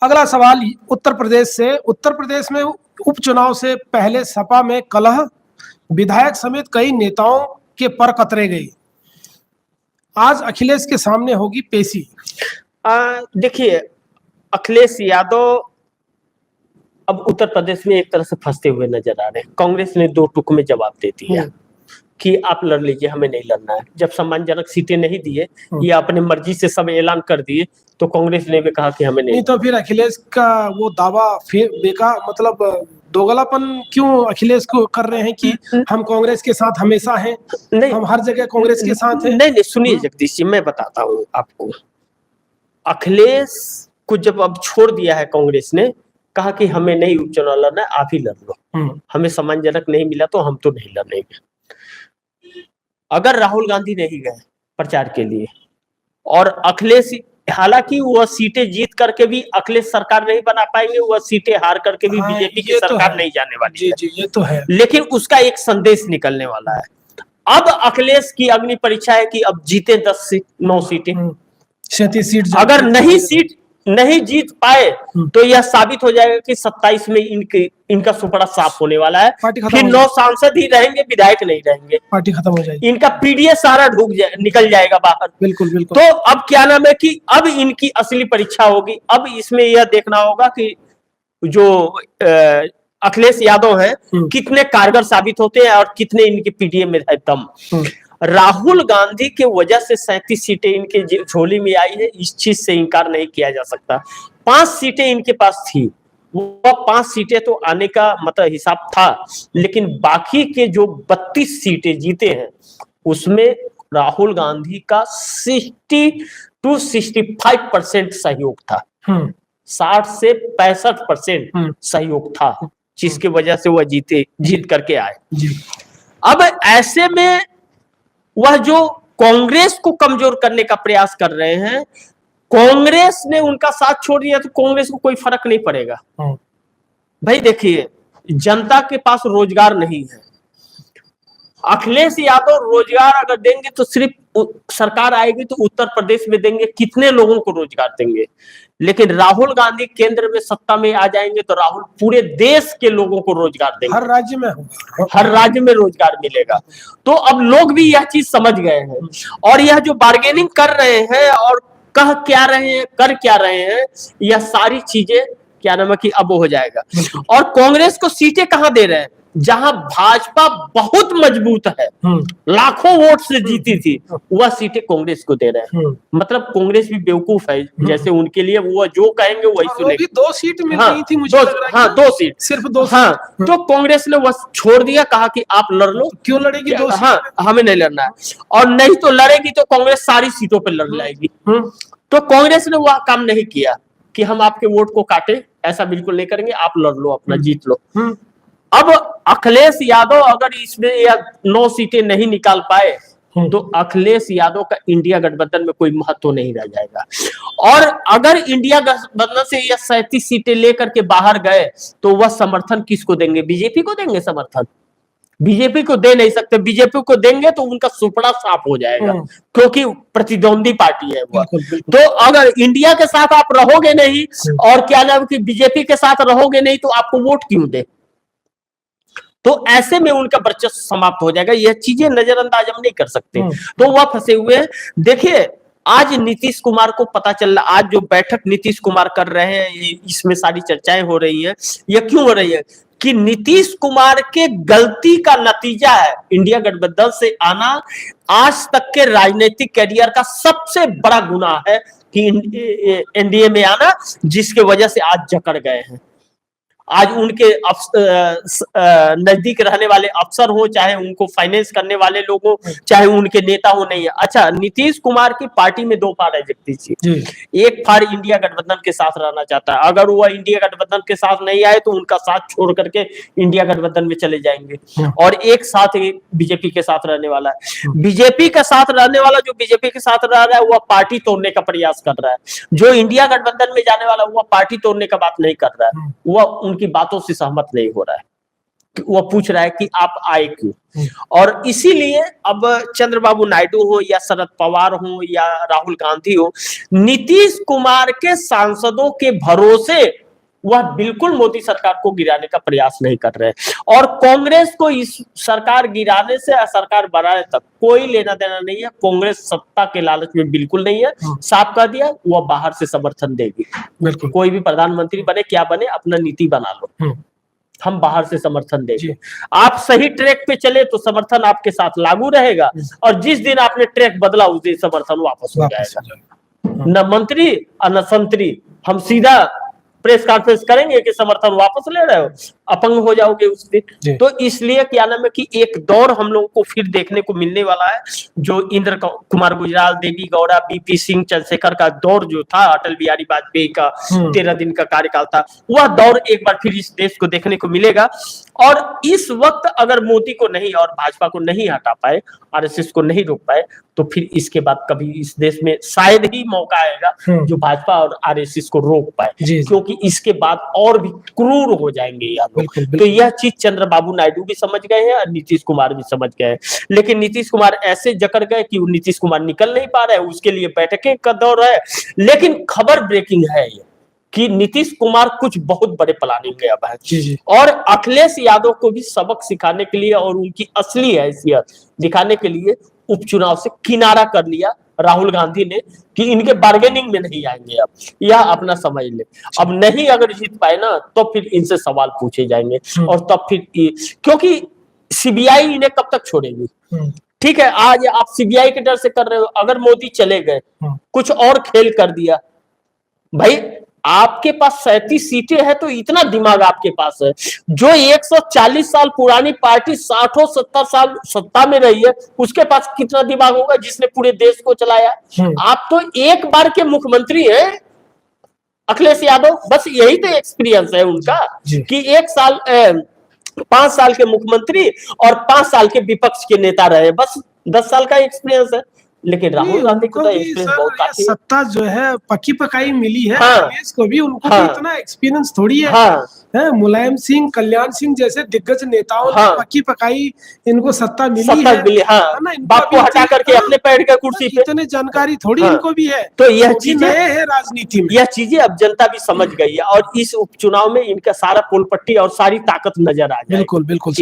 अगला सवाल उत्तर प्रदेश से। उत्तर प्रदेश में उपचुनाव से पहले सपा में कलह, विधायक समेत कई नेताओं के पर कतरे गए। आज अखिलेश के सामने होगी पेशी। देखिए, अखिलेश यादव अब उत्तर प्रदेश में एक तरह से फंसते हुए नजर आ रहे हैं। कांग्रेस ने दो टुक में जवाब दे दिया कि आप लड़ लीजिए, हमें नहीं लड़ना है। जब सम्मानजनक सीटें नहीं दिए या अपने मर्जी से सब ऐलान कर दिए तो कांग्रेस ने भी कहा कि हमें नहीं। तो फिर अखिलेश का वो दावा बेकार, मतलब दोगलापन क्यों अखिलेश को कर रहे हैं कि हम कांग्रेस के साथ हमेशा हैं, नहीं, हम हर जगह कांग्रेस के साथ हैं। नहीं, सुनिए जगदीश जी, मैं बताता हूँ आपको। अखिलेश को जब अब छोड़ दिया है कांग्रेस ने, कहा कि हमें नहीं उपचुनाव लड़ना है, आप ही लड़ लो, हमें सम्मानजनक नहीं मिला तो हम तो नहीं लड़ेंगे। अगर राहुल गांधी नहीं गए प्रचार के लिए और अखिलेश, हालांकि वह सीटें जीत करके भी अखिलेश सरकार नहीं बना पाएंगे, वह सीटें हार करके भी बीजेपी की सरकार नहीं जाने वाली है। ये तो है, लेकिन उसका एक संदेश निकलने वाला है। अब अखिलेश की अग्नि परीक्षा है कि अब जीते 9 सीटें, 37 सीट। अगर नहीं जीत पाए तो यह साबित हो जाएगा कि 27 में इनका सुपड़ा साफ होने वाला है। फिर 9 सांसद ही रहेंगे, विधायक नहीं रहेंगे, पार्टी खत्म हो जाएगी, इनका पीडीए सारा निकल जाएगा बाहर। बिल्कुल बिल्कुल। तो अब क्या नाम है कि अब इनकी असली परीक्षा होगी। अब इसमें यह देखना होगा कि जो अखिलेश यादव हैं कितने कारगर साबित होते हैं और कितने इनके पीडीए में है दम। राहुल गांधी के वजह से 37 सीटें इनके झोली में आई है, इस चीज से इनकार नहीं किया जा सकता। 5 सीटें इनके पास थी, वो 5 सीटें तो आने का मतलब हिसाब था, लेकिन बाकी के जो 32 सीटें जीते हैं उसमें राहुल गांधी का 60 to 65% सहयोग था। 60 से 65% सहयोग था, जिसकी वजह से वह जीत करके आए। अब ऐसे में वह जो कांग्रेस को कमजोर करने का प्रयास कर रहे हैं, कांग्रेस ने उनका साथ छोड़ दिया तो कांग्रेस को कोई फर्क नहीं पड़ेगा। भाई देखिए, जनता के पास रोजगार नहीं है। अखिलेश यादव रोजगार अगर देंगे तो सिर्फ सरकार आएगी तो उत्तर प्रदेश में देंगे, कितने लोगों को रोजगार देंगे। लेकिन राहुल गांधी केंद्र में सत्ता में आ जाएंगे तो राहुल पूरे देश के लोगों को रोजगार देंगे, हर राज्य में रोजगार मिलेगा। तो अब लोग भी यह चीज समझ गए हैं और यह जो बार्गेनिंग कर रहे हैं और कह क्या रहे हैं, कर क्या रहे हैं, यह सारी चीजें क्या नाम है कि अब हो जाएगा। और कांग्रेस को सीटें कहां दे रहे हैं? जहां भाजपा बहुत मजबूत है, लाखों वोट से जीती थी, वह सीटें कांग्रेस को दे रहे हैं। मतलब कांग्रेस भी बेवकूफ है, जैसे उनके लिए वो जो कहेंगे वही सुनेंगे। 2 सीट मिल रही थी मुझे लग रहा है। 2 सीट, सिर्फ 2 सीट। तो कांग्रेस ने वह छोड़ दिया, कहा कि आप लड़ लो। क्यों लड़ेगी 2 सीट? हमें नहीं लड़ना है, और नहीं तो लड़ेगी तो कांग्रेस सारी सीटों पर लड़ जाएगी। तो कांग्रेस ने वह काम नहीं किया कि हम आपके वोट को काटे, ऐसा बिल्कुल नहीं करेंगे, आप लड़ लो, अपना जीत लो। अब अखिलेश यादव अगर इसमें या 9 सीटें नहीं निकाल पाए तो अखिलेश यादव का इंडिया गठबंधन में कोई महत्व नहीं रह जाएगा। और अगर इंडिया गठबंधन से यह 37 सीटें लेकर के बाहर गए तो वह समर्थन किसको देंगे? बीजेपी को देंगे समर्थन? बीजेपी को दे नहीं सकते। बीजेपी को देंगे तो उनका सुपड़ा साफ हो जाएगा, क्योंकि प्रतिद्वंदी पार्टी है वो। तो अगर इंडिया के साथ आप रहोगे नहीं और क्या नाम कि बीजेपी के साथ रहोगे नहीं तो आपको वोट क्यों दे? तो ऐसे में उनका वर्चस्व समाप्त हो जाएगा। यह चीजें नजरअंदाज हम नहीं कर सकते, तो वह फंसे हुए हैं। देखिए, आज नीतीश कुमार को पता चल रहा, आज जो बैठक नीतीश कुमार कर रहे हैं, इसमें सारी चर्चाएं हो रही है। यह क्यों हो रही है कि नीतीश कुमार के गलती का नतीजा है इंडिया गठबंधन से आना। आज तक के राजनीतिक कैरियर का सबसे बड़ा गुनाह है कि एनडीए में आना, जिसके वजह से आज जकड़ गए हैं। आज उनके नजदीक रहने वाले अफसर हो, चाहे उनको फाइनेंस करने वाले लोग हो, चाहे उनके नेता हो, नहीं है। अच्छा, नीतीश कुमार की पार्टी में 2 फाड़ है जगदीश जी। एक फाड़ इंडिया गठबंधन के साथ रहना चाहता है, अगर वह इंडिया गठबंधन के साथ नहीं आए तो उनका साथ छोड़ करके इंडिया गठबंधन में चले जाएंगे। और एक साथ बीजेपी के साथ रहने वाला है। बीजेपी के साथ रहने वाला, जो बीजेपी के साथ रह रहा है, वह पार्टी तोड़ने का प्रयास कर रहा है। जो इंडिया गठबंधन में जाने वाला, वह पार्टी तोड़ने का बात नहीं कर रहा है, वह की बातों से सहमत नहीं हो रहा है। वो पूछ रहा है कि आप आए क्यों। और इसीलिए अब चंद्रबाबू नायडू हो या शरद पवार हो या राहुल गांधी हो, नीतीश कुमार के सांसदों के भरोसे वह बिल्कुल मोदी सरकार को गिराने का प्रयास नहीं कर रहे हैं। और कांग्रेस को इस सरकार गिराने से सरकार बनाने तक कोई लेना देना नहीं है। कांग्रेस सत्ता के लालच में बिल्कुल नहीं है, साफ कह दिया वह बाहर से समर्थन देगी। बिल्कुल, कोई भी प्रधानमंत्री बने क्या बने, अपना नीति बना लो, हम बाहर से समर्थन देंगे। आप सही ट्रैक पे चले तो समर्थन आपके साथ लागू रहेगा, और जिस दिन आपने ट्रैक बदला उस दिन समर्थन वापस हो जाएगा। न मंत्री और न संतरी, हम सीधा प्रेस कॉन्फ्रेंस करेंगे कि समर्थन वापस ले रहे हो, अपंग हो जाओगे उस दिन। तो इसलिए क्या नाम है कि एक दौर हम लोगों को फिर देखने को मिलने वाला है, जो इंद्र कुमार गुजराल, देवी गौड़ा, बीपी सिंह, चंद्रशेखर का दौर जो था, अटल बिहारी वाजपेयी का 13 दिन का कार्यकाल था, वह दौर एक बार फिर इस देश को देखने को मिलेगा। और इस वक्त अगर मोदी को नहीं और भाजपा को नहीं हटा पाए, आरएसएस को नहीं रोक पाए, तो फिर इसके बाद कभी इस देश में शायद ही मौका आएगा जो भाजपा और आरएसएस को रोक पाए, क्योंकि इसके बाद और भी क्रूर हो जाएंगे यार। तो यह चीज चंद्रबाबू नायडू भी समझ गए हैं और नीतीश कुमार भी समझ गए हैं। लेकिन नीतीश कुमार ऐसे जकड़ गए कि नीतीश कुमार निकल नहीं पा रहे हैं, उसके लिए बैठकें का दौर है। लेकिन खबर ब्रेकिंग है ये कि नीतीश कुमार कुछ बहुत बड़े प्लानिंग में अब है, और अखिलेश यादव को भी सबक सिखाने के लिए और उनकी असली हैसियत दिखाने के लिए उपचुनाव से किनारा कर लिया राहुल गांधी ने कि इनके बार्गेनिंग में नहीं आएंगे। अब यह अपना समझ ले, अब नहीं अगर जीत पाए ना तो फिर इनसे सवाल पूछे जाएंगे, और तब फिर क्योंकि सीबीआई इन्हें कब तक छोड़ेगी। ठीक है, आज आप सीबीआई के डर से कर रहे हो, अगर मोदी चले गए, कुछ और खेल कर दिया, भाई आपके पास 37 सीटें हैं तो इतना दिमाग आपके पास है। जो 140 साल पुरानी पार्टी 60-70 साल सत्ता में रही है, उसके पास कितना दिमाग होगा जिसने पूरे देश को चलाया। आप तो एक बार के मुख्यमंत्री हैं अखिलेश यादव, बस यही तो एक्सपीरियंस है उनका कि 5 साल के मुख्यमंत्री और 5 साल के विपक्ष के नेता रहे, बस 10 साल का एक्सपीरियंस है। लेकिन राहुल गांधी को तो एक्सपीरियंस बहुत काफी, सत्ता जो है पक्की पकाई मिली है। अखिलेश को भी, उनको हाँ, भी इतना एक्सपीरियंस थोड़ी है। मुलायम सिंह, कल्याण सिंह जैसे दिग्गज नेताओं ने पक्की पकाई इनको सत्ता मिली है। बाप को हटा करके अपने पैर के कुर्सी पे, इतने जानकारी थोड़ी इनको भी है। तो यह चीजें है राजनीति में, यह चीजें अब जनता भी समझ गई है, और इस उपचुनाव में इनका सारा पोल पट्टी और सारी ताकत नजर आ जाए। बिल्कुल बिल्कुल।